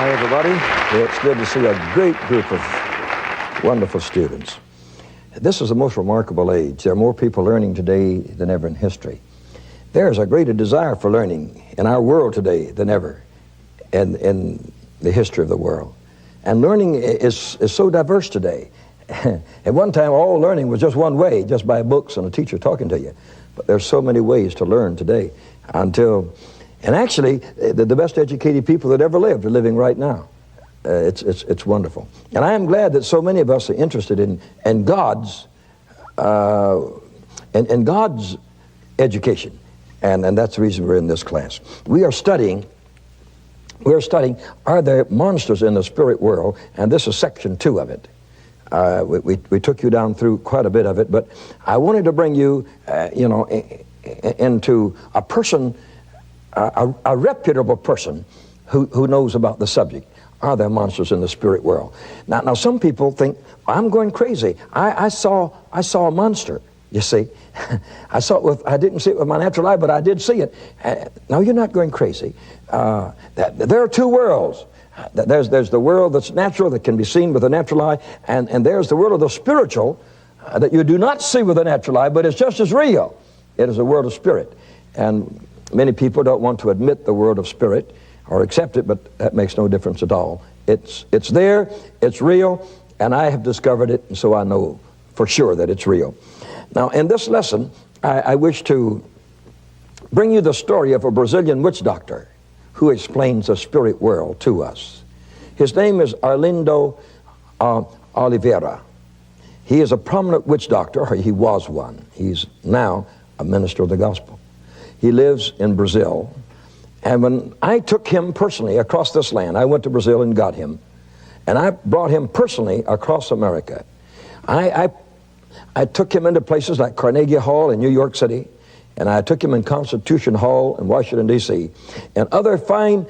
Hi, everybody. It's good to see a great group of wonderful students. This is the most remarkable age. There are more people learning today than ever in history. There is a greater desire for learning in our world today than ever in the history of the world. And learning is so diverse today. At one time, all learning was just one way, just by books and a teacher talking to you. But there's so many ways to learn today and actually, the best educated people that ever lived are living right now. It's wonderful. And I am glad that so many of us are interested in God's education. And that's the reason we're in this class. We're studying, are there monsters in the spirit world? And this is section 2 of it. We took you down through quite a bit of it, but I wanted to bring you, into a person, a reputable person who knows about the subject. Are there monsters in the spirit world? Now some people think, I'm going crazy. I saw a monster. You see, I didn't see it with my natural eye, but I did see it. No, you're not going crazy. There are two worlds. There's the world that's natural, that can be seen with the natural eye, and there's the world of the spiritual that you do not see with the natural eye, but it's just as real. It is a world of spirit. And many people don't want to admit the world of spirit or accept it, but that makes no difference at all. It's there, it's real, and I have discovered it, and so I know for sure that it's real. Now, in this lesson, I wish to bring you the story of a Brazilian witch doctor who explains the spirit world to us. His name is Arlindo Oliveira. He is a prominent witch doctor, or he was one. He's now a minister of the gospel. He lives in Brazil. And when I took him personally across this land, I went to Brazil and got him. And I brought him personally across America. I took him into places like Carnegie Hall in New York City, and I took him in Constitution Hall in Washington, D.C., and other fine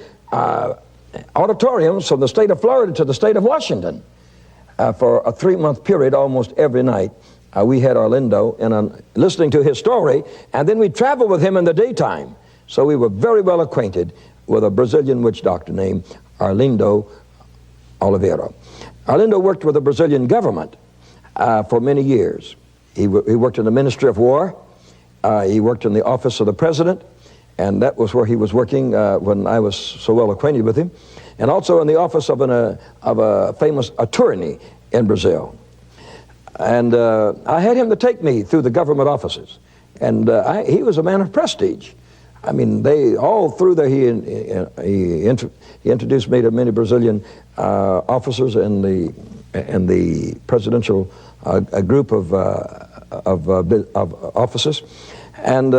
auditoriums from the state of Florida to the state of Washington. For a 3-month period, almost every night, we had Arlindo listening to his story, and then we'd travel with him in the daytime. So we were very well acquainted with a Brazilian witch doctor named Arlindo Oliveira. Arlindo worked with the Brazilian government for many years. He worked in the Ministry of War. He worked in the office of the president, and that was where he was working when I was so well acquainted with him, and also in the office of a famous attorney in Brazil. And I had him to take me through the government offices, and he was a man of prestige. I mean, all through there, he introduced me to many Brazilian officers in the presidential group of officers, and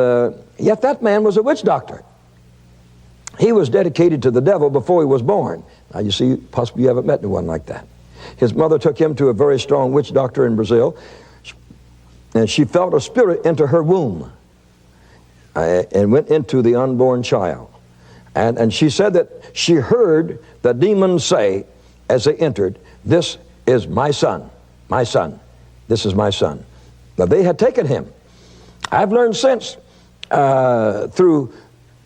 yet that man was a witch doctor. He was dedicated to the devil before he was born. Now you see, possibly you haven't met anyone like that. His mother took him to a very strong witch doctor in Brazil, and she felt a spirit into her womb and went into the unborn child. And she said that she heard the demons say as they entered, "This is my son, my son. This is my son." Now they had taken him. I've learned since through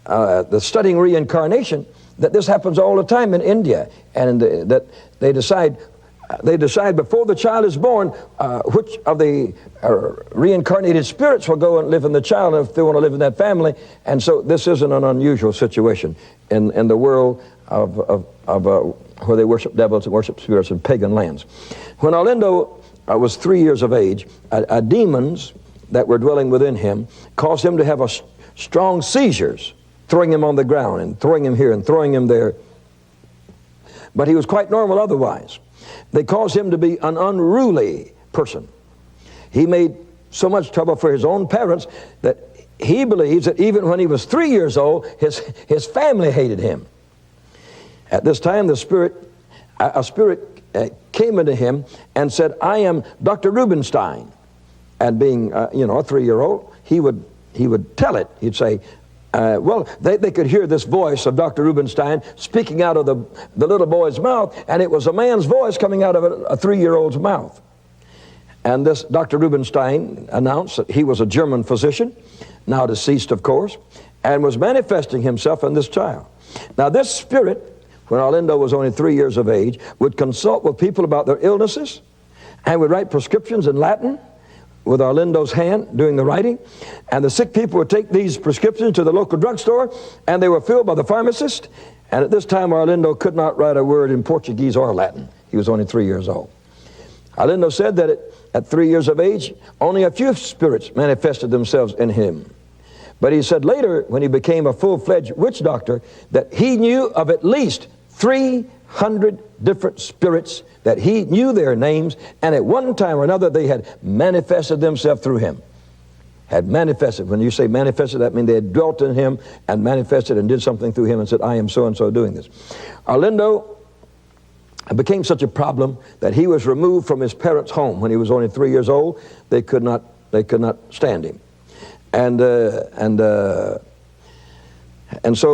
the studying reincarnation that this happens all the time in India, and that they decide before the child is born which of the reincarnated spirits will go and live in the child if they want to live in that family. And so this isn't an unusual situation in the world of where they worship devils and worship spirits in pagan lands. When Arlindo was 3 years of age, demons that were dwelling within him caused him to have strong seizures, throwing him on the ground and throwing him here and throwing him there. But he was quite normal otherwise. They caused him to be an unruly person. He made so much trouble for his own parents that he believes that even when he was 3 years old, his family hated him. At this time, a spirit came into him and said, "I am Dr. Rubenstein." And being, a 3-year-old, he would tell it. He'd say, they could hear this voice of Dr. Rubenstein speaking out of the little boy's mouth, and it was a man's voice coming out of a 3-year-old's mouth. And this Dr. Rubenstein announced that he was a German physician, now deceased, of course, and was manifesting himself in this child. Now, this spirit when Arlindo was only 3 years of age, would consult with people about their illnesses and would write prescriptions in Latin with Arlindo's hand doing the writing. And the sick people would take these prescriptions to the local drugstore, and they were filled by the pharmacist. And at this time, Arlindo could not write a word in Portuguese or Latin. He was only 3 years old. Arlindo said that at 3 years of age, only a few spirits manifested themselves in him. But he said later, when he became a full-fledged witch doctor, that he knew of at least 300 different spirits, that he knew their names, and at one time or another they had manifested themselves through him. Had manifested. When you say manifested, that means they had dwelt in him and manifested and did something through him and said, I am so-and-so doing this. Arlindo became such a problem that he was removed from his parents' home when he was only 3 years old. They could not stand him. And so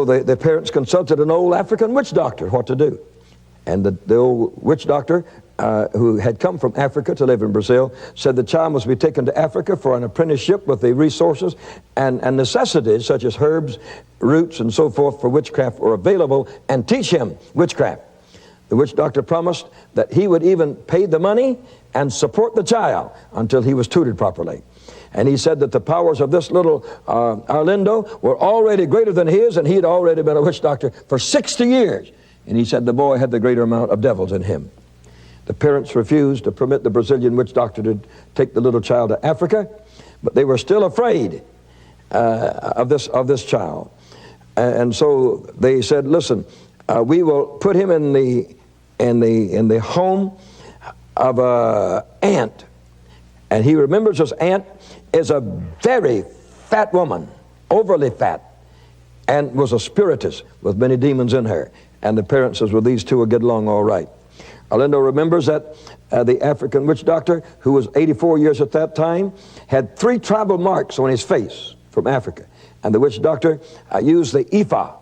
the parents consulted an old African witch doctor what to do. And the old witch doctor, who had come from Africa to live in Brazil, said the child must be taken to Africa for an apprenticeship with the resources and necessities such as herbs, roots, and so forth for witchcraft were available, and teach him witchcraft. The witch doctor promised that he would even pay the money and support the child until he was tutored properly. And he said that the powers of this little Arlindo were already greater than his, and he had already been a witch doctor for 60 years. And he said the boy had the greater amount of devils in him. The parents refused to permit the Brazilian witch doctor to take the little child to Africa, but they were still afraid of this child. And so they said, listen, we will put him in the home of an aunt. And he remembers his aunt is a very fat woman, overly fat, and was a spiritist with many demons in her. And the parents says, well, these two will get along all right. Arlindo remembers that the African witch doctor, who was 84 years at that time, had 3 tribal marks on his face from Africa. And the witch doctor used the Ifa,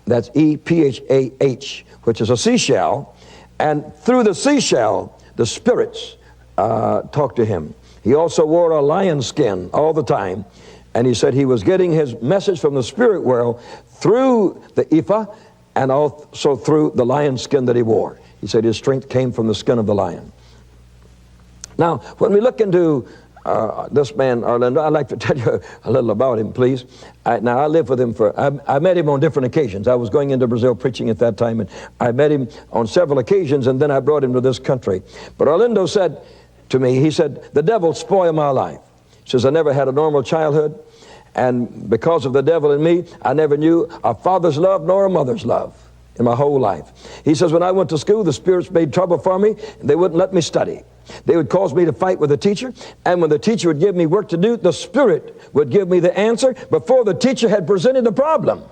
that's E-P-H-A-H, which is a seashell. And through the seashell, the spirits talked to him. He also wore a lion skin all the time. And he said he was getting his message from the spirit world through the Ifa and also through the lion skin that he wore. He said his strength came from the skin of the lion. Now, when we look into this man, Arlindo, I'd like to tell you a little about him, please. Now, I lived with him I met him on different occasions. I was going into Brazil preaching at that time, and I met him on several occasions, and then I brought him to this country. But Arlindo said to me, he said, the devil spoiled my life. He says, I never had a normal childhood, and because of the devil in me, I never knew a father's love nor a mother's love in my whole life. He says, when I went to school, the spirits made trouble for me, and they wouldn't let me study. They would cause me to fight with the teacher, and when the teacher would give me work to do, the spirit would give me the answer before the teacher had presented the problem.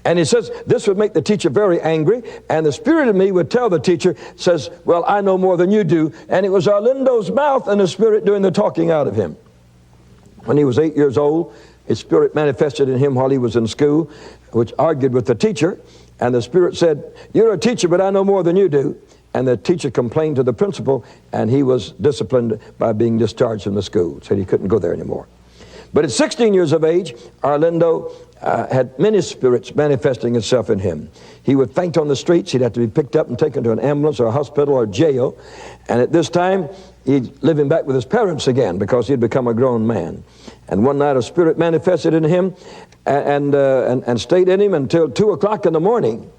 And he says, this would make the teacher very angry, and the spirit in me would tell the teacher, says, well, I know more than you do. And it was Arlindo's mouth and the spirit doing the talking out of him. When he was 8 years old, his spirit manifested in him while he was in school, which argued with the teacher. And the spirit said, you're a teacher, but I know more than you do. And the teacher complained to the principal, and he was disciplined by being discharged from the school. Said he couldn't go there anymore. But at 16 years of age, Arlindo had many spirits manifesting itself in him. He would faint on the streets. He'd have to be picked up and taken to an ambulance or a hospital or jail. And at this time, he'd living back with his parents again because he'd become a grown man. And one night a spirit manifested in him and stayed in him until 2 o'clock in the morning.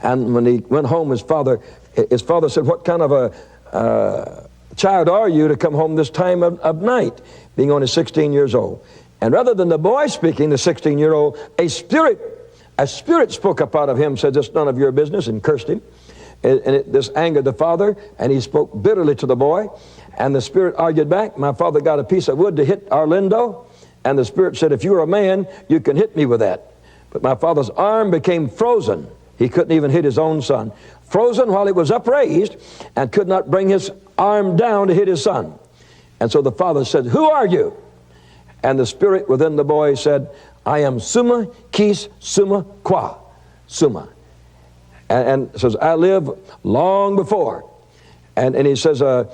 And when he went home, his father said, what kind of a child are you to come home this time of night, being only 16 years old? And rather than the boy speaking, the 16-year-old, a spirit spoke up out of him, said, "It's none of your business," and cursed him. This angered the father, and he spoke bitterly to the boy. And the spirit argued back. My father got a piece of wood to hit Arlindo, and the spirit said, "If you're a man, you can hit me with that." But my father's arm became frozen. He couldn't even hit his own son. Frozen while it was upraised, and could not bring his arm down to hit his son. And so the father said, "Who are you?" And the spirit within the boy said, "I am Suma Kis Suma Kwa Suma." And says, "I live long before." And he says that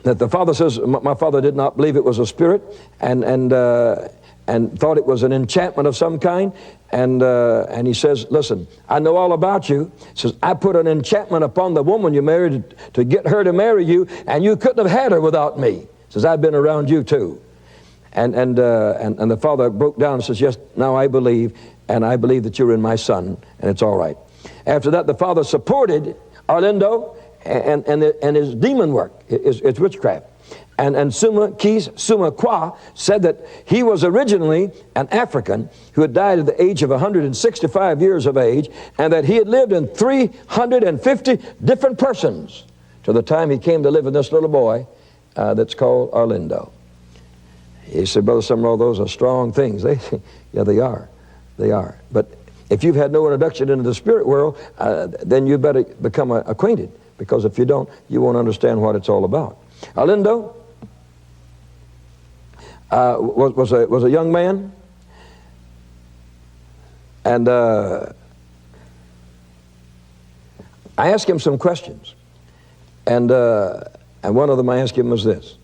the father says, my father did not believe it was a spirit and thought it was an enchantment of some kind. And he says, listen, I know all about you. He says, I put an enchantment upon the woman you married to get her to marry you, and you couldn't have had her without me. He says, I've been around you too. And the father broke down and says, yes, now I believe, and I believe that you're in my son, and it's all right. After that, the father supported Arlindo and his demon work, his witchcraft. And Suma Kwa said that he was originally an African who had died at the age of 165 years of age, and that he had lived in 350 different persons to the time he came to live in this little boy that's called Arlindo. He said, Brother Sumrall, those are strong things. Yeah, they are. They are. But if you've had no introduction into the spirit world, then you better become acquainted, because if you don't, you won't understand what it's all about. Arlindo was a young man, and I asked him some questions, and one of them I asked him was this.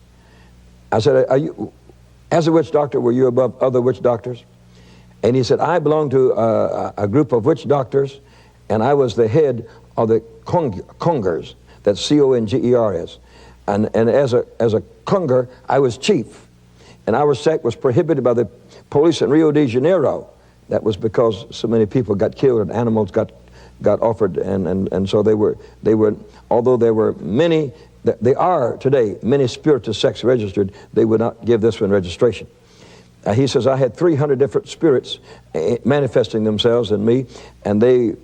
I said, are you, as a witch doctor, were you above other witch doctors? And he said, I belong to a group of witch doctors, and I was the head of the Congers. That's C-O-N-G-E-R-S. And as a Conger, I was chief. And our sect was prohibited by the police in Rio de Janeiro. That was because so many people got killed and animals got offered, and so they were, although there were many, they are today many spiritist sects registered, they would not give this one registration. He says, I had 300 different spirits manifesting themselves in me, and they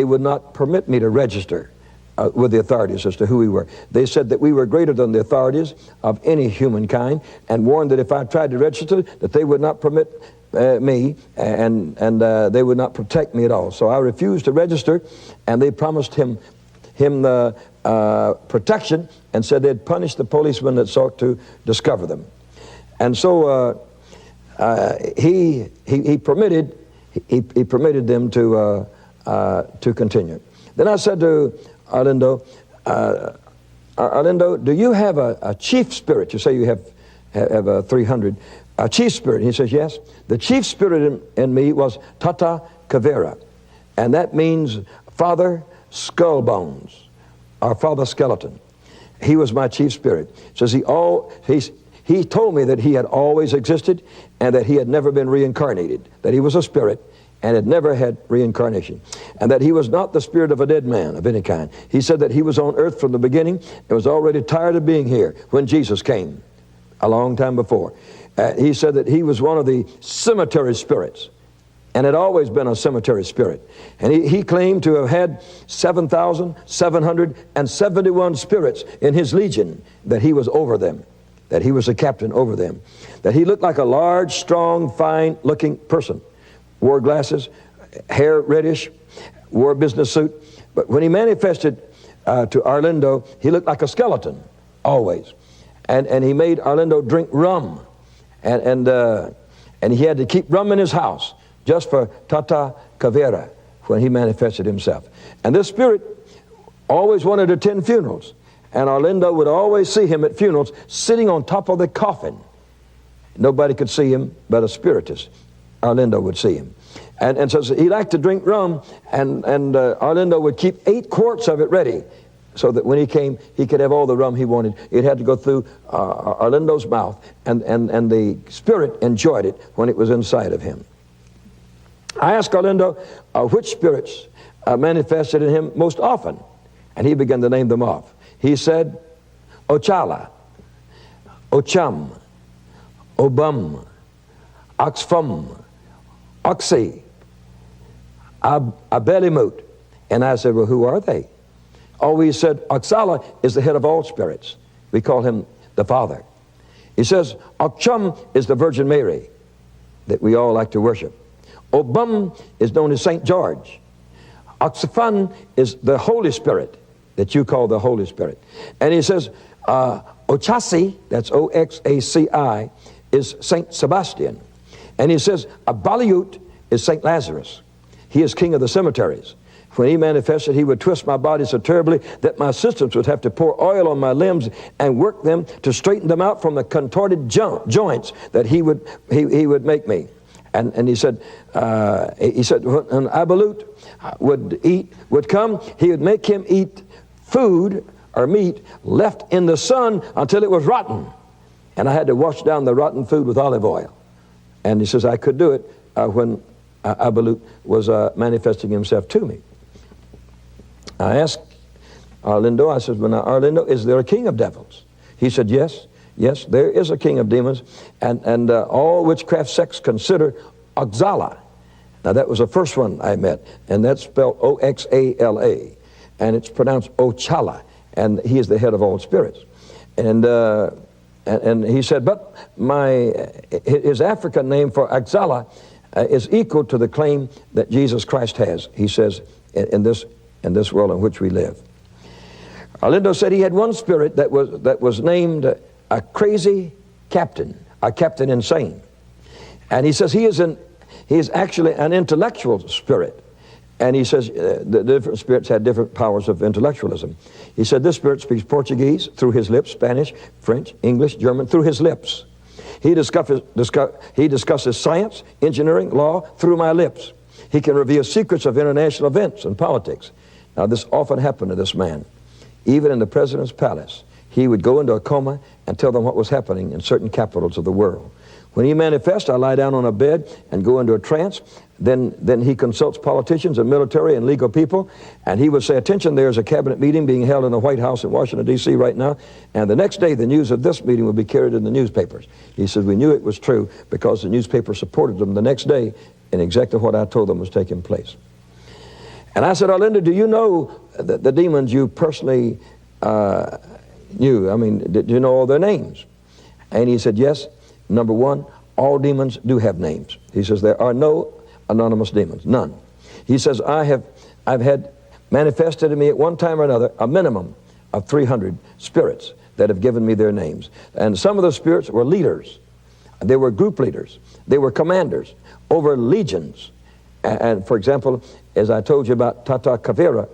would not permit me to register with the authorities as to who we were. They said that we were greater than the authorities of any humankind, and warned that if I tried to register, that they would not permit me, and they would not protect me at all. So I refused to register, and they promised him the protection, and said they'd punish the policemen that sought to discover them. And so he permitted them to continue. Then I said to Arlindo, Arlindo, do you have a chief spirit? You say you have 300. A chief spirit. He says, yes. The chief spirit in me was Tata Kavera, and that means Father Skull Bones, or Father Skeleton. He was my chief spirit. Says he told me that he had always existed, and that he had never been reincarnated, that he was a spirit and had never had reincarnation, and that he was not the spirit of a dead man of any kind. He said that he was on earth from the beginning and was already tired of being here when Jesus came a long time before. He said that he was one of the cemetery spirits, and had always been a cemetery spirit. And he claimed to have had 7,771 spirits in his legion, that he was over them, that he was a captain over them, that he looked like a large, strong, fine-looking person, wore glasses, hair reddish, wore a business suit. But when he manifested to Arlindo, he looked like a skeleton, always. And he made Arlindo drink rum. And he had to keep rum in his house just for Tata Kavera when he manifested himself. And this spirit always wanted to attend funerals. And Arlindo would always see him at funerals sitting on top of the coffin. Nobody could see him but a spiritist. Arlindo would see him. And so he liked to drink rum, and Arlindo would keep 8 quarts of it ready, so that when he came, he could have all the rum he wanted. It had to go through Arlindo's mouth, and the spirit enjoyed it when it was inside of him. I asked Arlindo which spirits manifested in him most often, and he began to name them off. He said, Ochala, Ocham, Obum, Oxfam, Oxy, Abelimut. And I said, well, who are they? Oh, he said, Oxala is the head of all spirits. We call him the Father. He says, Okchum is the Virgin Mary that we all like to worship. Obum is known as St. George. Oxafan is the Holy Spirit that you call the Holy Spirit. And he says, Ochasi, that's O-X-A-C-I, is St. Sebastian. And he says, Abaliut is St. Lazarus. He is king of the cemeteries. When he manifested, he would twist my body so terribly that my assistants would have to pour oil on my limbs and work them to straighten them out from the contorted joints that he would make me. And he said, when Abalut would come, he would make him eat food or meat left in the sun until it was rotten. And I had to wash down the rotten food with olive oil. And he says, I could do it when Abalut was manifesting himself to me. I asked Arlindo, I said, well, now, Arlindo, is there a king of devils? He said, yes, there is a king of demons, and all witchcraft sects consider Oxala. Now, that was the first one I met, and that's spelled O-X-A-L-A, and it's pronounced Ochala, and he is the head of all spirits. And he said, but his African name for Oxala is equal to the claim that Jesus Christ has, he says, in this world in which we live. Arlindo said he had one spirit that was named a crazy captain, a captain insane. And he says he is actually an intellectual spirit. And he says the different spirits had different powers of intellectualism. He said this spirit speaks Portuguese through his lips, Spanish, French, English, German, through his lips. He discusses science, engineering, law through my lips. He can reveal secrets of international events and politics. Now, this often happened to this man. Even in the president's palace, he would go into a coma and tell them what was happening in certain capitals of the world. When he manifests, I lie down on a bed and go into a trance. Then he consults politicians and military and legal people, and he would say, attention, there's a cabinet meeting being held in the White House in Washington, D.C. right now, and the next day the news of this meeting will be carried in the newspapers. He said, we knew it was true because the newspaper supported them the next day in exactly what I told them was taking place. And I said, Arlindo, do you know the demons you personally knew? I mean, did you know all their names? And he said, yes. Number one, all demons do have names. He says, there are no anonymous demons, none. He says, I've had manifested in me at one time or another a minimum of 300 spirits that have given me their names. And some of the spirits were leaders. They were group leaders. They were commanders over legions. And for example, as I told you about Tata Kavera,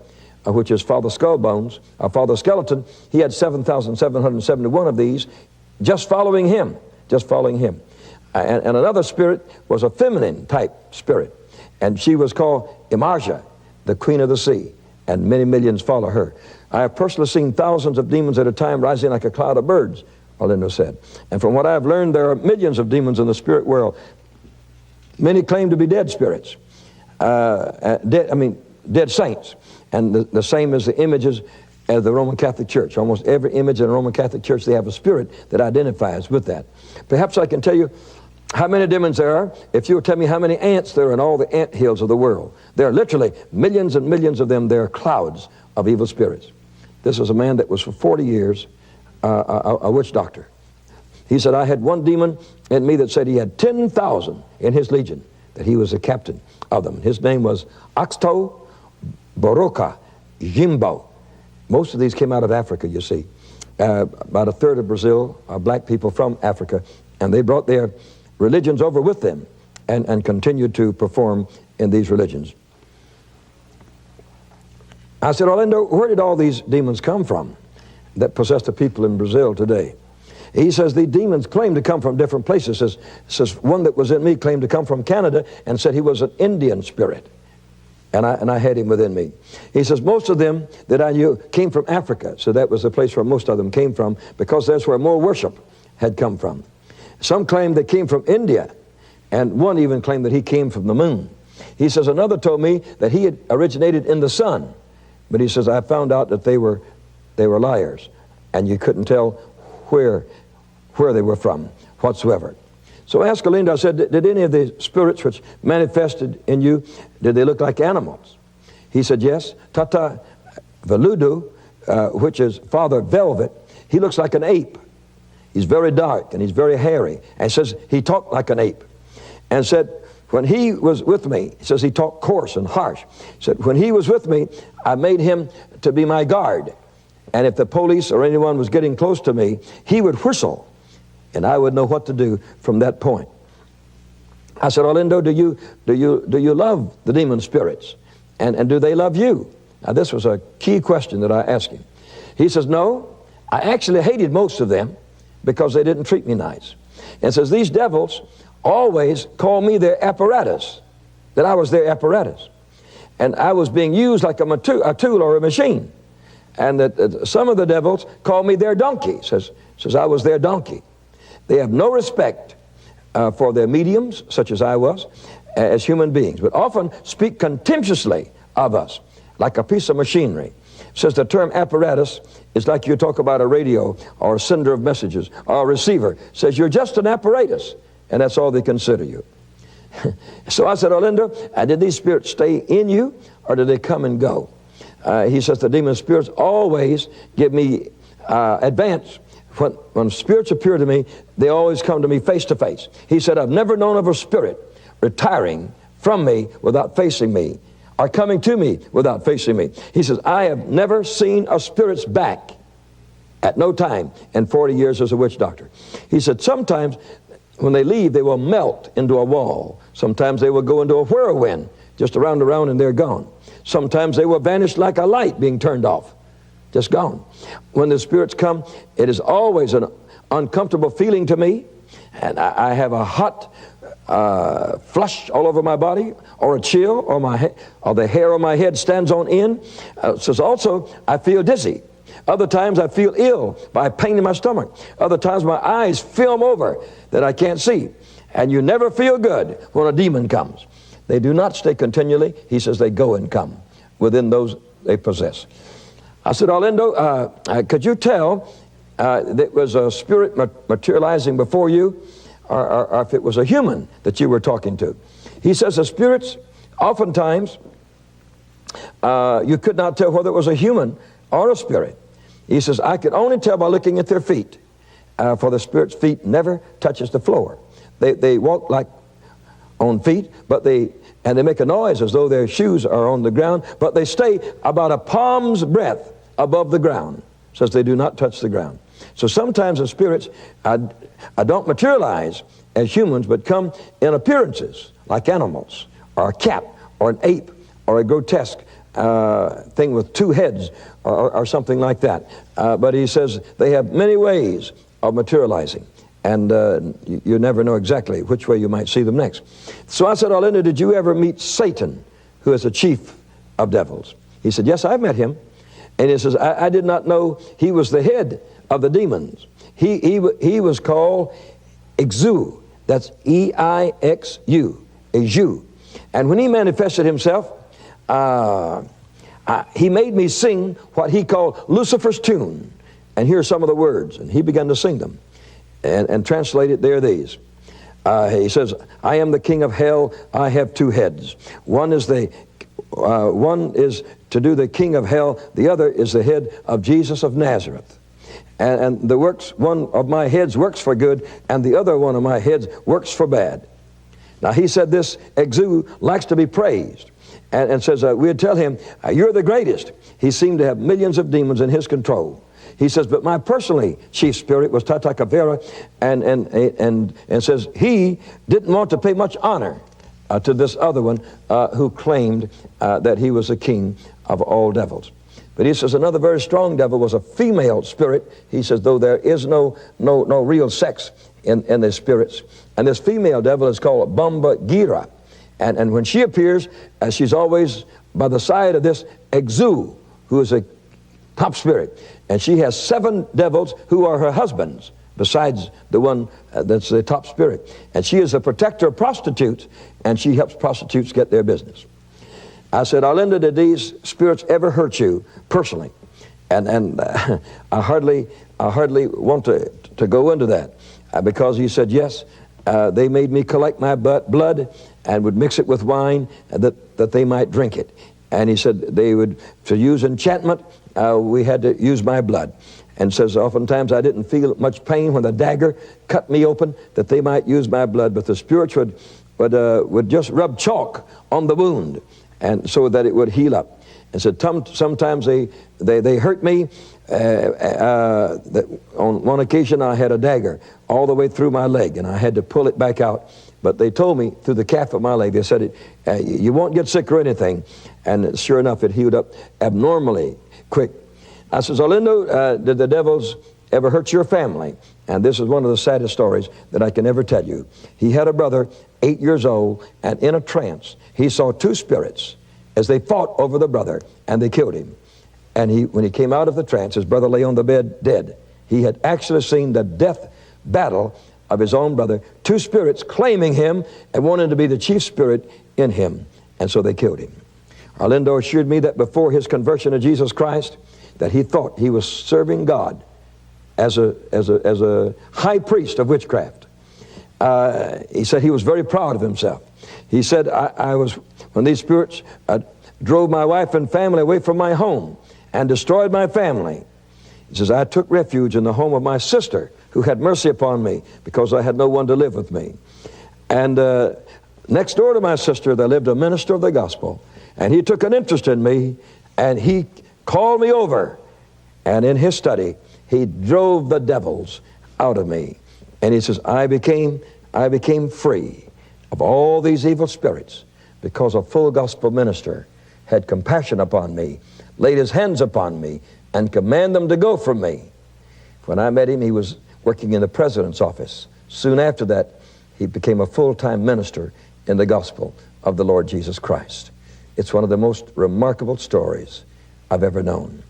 which is Father Skullbones, Father Skeleton, he had 7,771 of these just following him. And another spirit was a feminine type spirit, and she was called Imarja, the queen of the sea, and many millions follow her. I have personally seen thousands of demons at a time rising like a cloud of birds, Arlindo said. And from what I have learned, there are millions of demons in the spirit world. Many claim to be dead spirits, dead saints, and the same as the images of the Roman Catholic Church. Almost every image in the Roman Catholic Church, they have a spirit that identifies with that. Perhaps I can tell you how many demons there are if you will tell me how many ants there are in all the ant hills of the world. There are literally millions and millions of them. There are clouds of evil spirits. This is a man that was for 40 years a witch doctor. He said, I had one demon in me that said he had 10,000 in his legion, that he was the captain of them. His name was Axto Boroka Jimbo. Most of these came out of Africa, you see. About a third of Brazil are black people from Africa, and they brought their religions over with them and continued to perform in these religions. I said, Arlindo, where did all these demons come from that possess the people in Brazil today? He says the demons claim to come from different places. Says one that was in me claimed to come from Canada and said he was an Indian spirit. And I had him within me. He says most of them that I knew came from Africa. So that was the place where most of them came from, because that's where more worship had come from. Some claimed they came from India, and one even claimed that he came from the moon. He says another told me that he had originated in the sun. But he says I found out that they were liars, and you couldn't tell where they were from whatsoever. So I asked Arlindo, I said, did any of the spirits which manifested in you, did they look like animals? He said, yes. Tata Veludo, which is Father Velvet, he looks like an ape. He's very dark and he's very hairy. And says he talked like an ape. And said, when he was with me, he says he talked coarse and harsh. He said, when he was with me, I made him to be my guard. And if the police or anyone was getting close to me, he would whistle, and I would know what to do from that point. I said, Arlindo, do you love the demon spirits? And do they love you? Now, this was a key question that I asked him. He says, no, I actually hated most of them because they didn't treat me nice. And says, these devils always called me their apparatus, that I was their apparatus. And I was being used like a tool or a machine. And that some of the devils called me their donkey, says I was their donkey. They have no respect for their mediums, such as I was, as human beings, but often speak contemptuously of us, like a piece of machinery. Says the term apparatus is like you talk about a radio or a sender of messages or a receiver. Says you're just an apparatus, and that's all they consider you. So I said, Orlando, did these spirits stay in you, or did they come and go? He says the demon spirits always give me advance. When spirits appear to me, they always come to me face to face. He said, I've never known of a spirit retiring from me without facing me, or coming to me without facing me. He says, I have never seen a spirit's back at no time in 40 years as a witch doctor. He said, sometimes when they leave, they will melt into a wall. Sometimes they will go into a whirlwind, just around and they're gone. Sometimes they will vanish like a light being turned off, just gone. When the spirits come, it is always an uncomfortable feeling to me, and I have a hot flush all over my body, or a chill, or the hair on my head stands on end. Says also, I feel dizzy. Other times I feel ill by pain in my stomach. Other times my eyes film over that I can't see. And you never feel good when a demon comes. They do not stay continually. He says they go and come within those they possess. I said, Orlando, could you tell that it was a spirit materializing before you, or if it was a human that you were talking to? He says the spirits, oftentimes, you could not tell whether it was a human or a spirit. He says, I could only tell by looking at their feet, for the spirit's feet never touches the floor. They walk like on feet, and they make a noise as though their shoes are on the ground, but they stay about a palm's breadth above the ground. Says they do not touch the ground. So sometimes the spirits don't materialize as humans, but come in appearances like animals, or a cat, or an ape, or a grotesque thing with two heads, or something like that. But he says they have many ways of materializing, and you never know exactly which way you might see them next. So I said, Orlando, did you ever meet Satan, who is the chief of devils? He said, yes, I've met him. And he says, I did not know he was the head of the demons. He was called Exu. That's E-I-X-U, Exu. And when he manifested himself, he made me sing what he called Lucifer's tune. And here are some of the words. And he began to sing them. And translated, they're these. He says, I am the king of hell, I have two heads. One is to do the king of hell, the other is the head of Jesus of Nazareth. And one of my heads works for good, and the other one of my heads works for bad. Now he said this Exu likes to be praised, and says we'd tell him, you're the greatest. He seemed to have millions of demons in his control. He says, but my personally chief spirit was Tatakavera, and says he didn't want to pay much honor to this other one who claimed that he was the king of all devils. But he says another very strong devil was a female spirit. He says, though there is no real sex in the spirits. And this female devil is called Bamba Gira. And when she appears, she's always by the side of this Exu, who is a top spirit. And she has 7 devils who are her husbands, besides the one that's the top spirit. And she is a protector of prostitutes, and she helps prostitutes get their business. I said, Orlando, did these spirits ever hurt you personally? And I hardly want to go into that, because he said, yes, they made me collect my blood and would mix it with wine that they might drink it. And he said they would, to use enchantment, we had to use my blood. And says oftentimes I didn't feel much pain when the dagger cut me open, that they might use my blood, but the spirits would just rub chalk on the wound, and so that it would heal up. And said sometimes they hurt me. On one occasion I had a dagger all the way through my leg, and I had to pull it back out. But they told me through the calf of my leg, they said, you won't get sick or anything. And sure enough, it healed up abnormally quick. I says, Orlando, did the devils ever hurt your family. And this is one of the saddest stories that I can ever tell you. He had a brother, 8 years old, and in a trance, he saw two spirits as they fought over the brother, and they killed him. And when he came out of the trance, his brother lay on the bed dead. He had actually seen the death battle of his own brother, two spirits claiming him and wanting to be the chief spirit in him. And so they killed him. Arlindo assured me that before his conversion to Jesus Christ, that he thought he was serving God as a high priest of witchcraft. He said he was very proud of himself. He said, when these spirits drove my wife and family away from my home and destroyed my family, he says, I took refuge in the home of my sister, who had mercy upon me because I had no one to live with me. And next door to my sister, there lived a minister of the gospel, and he took an interest in me, and he called me over, and in his study, he drove the devils out of me. And he says, I became free of all these evil spirits because a full gospel minister had compassion upon me, laid his hands upon me, and commanded them to go from me. When I met him, he was working in the president's office. Soon after that, he became a full-time minister in the gospel of the Lord Jesus Christ. It's one of the most remarkable stories I've ever known.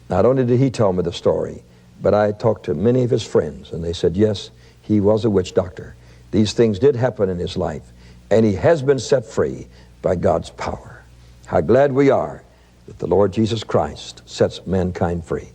Not only did he tell me the story, but I talked to many of his friends, and they said, yes, he was a witch doctor. These things did happen in his life, and he has been set free by God's power. How glad we are that the Lord Jesus Christ sets mankind free.